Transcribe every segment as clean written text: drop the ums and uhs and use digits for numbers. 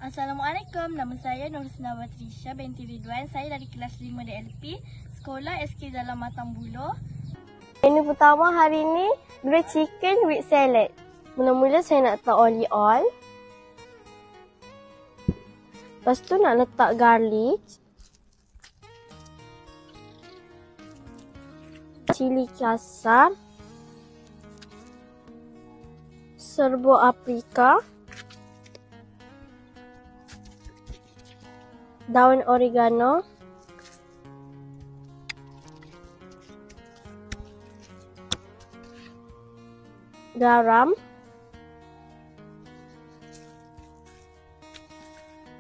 Assalamualaikum, nama saya Nur Husna Batrisha binti Ridwan. Saya dari kelas 5 DLP, Sekolah SK Jalan Matang Buloh. Menu pertama hari ni, grilled chicken with salad. Mula-mula saya nak letak olive oil. Lepas tu nak letak garlic, cili kasar, serbuk paprika, daun oregano, garam.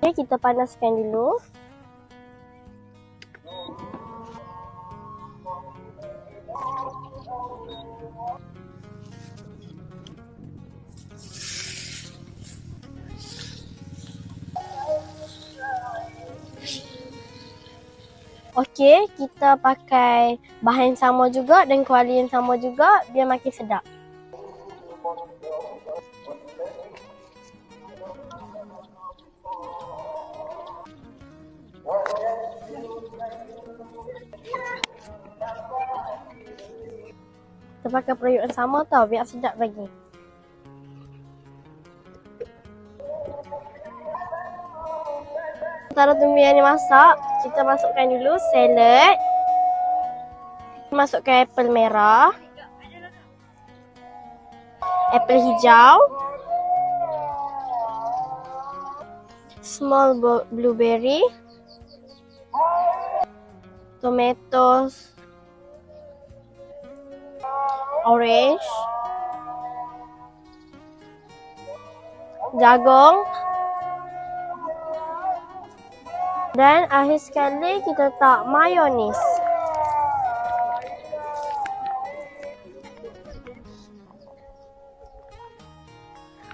Okay, kita panaskan dulu. Okey, kita pakai bahan yang sama juga dan kuali yang sama juga biar makin sedap. Kita pakai periuk yang sama tau biar sedap lagi. Sementara tunggu yang ni masak, kita masukkan dulu salad. Masukkan apple merah, apple hijau, small blueberry, tomatoes, orange, jagung. Dan akhir sekali kita letak mayonis.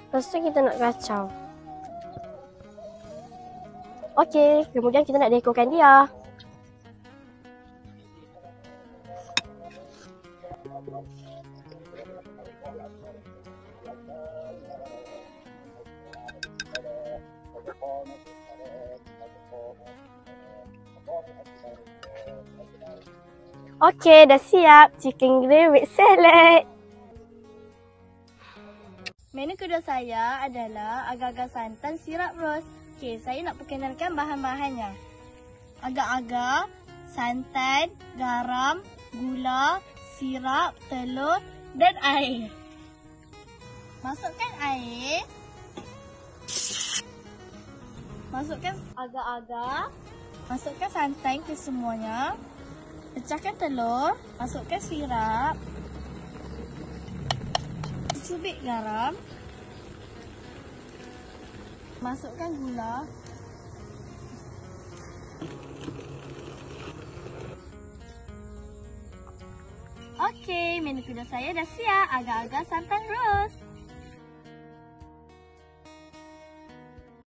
Lepas tu kita nak kacau. Okey, kemudian kita nak dekorkan dia. Okey, dah siap chicken grill with salad. Menu kedua saya adalah agar-agar santan sirap ros. Okey, saya nak perkenalkan bahan-bahannya. Agar-agar, santan, garam, gula, sirap, telur dan air. Masukkan air. Masukkan agar-agar. Masukkan santan ke semuanya. Pecahkan telur, masukkan sirap, cubit garam, masukkan gula, okey, menu kedua saya dah siap, agar-agar santan ros.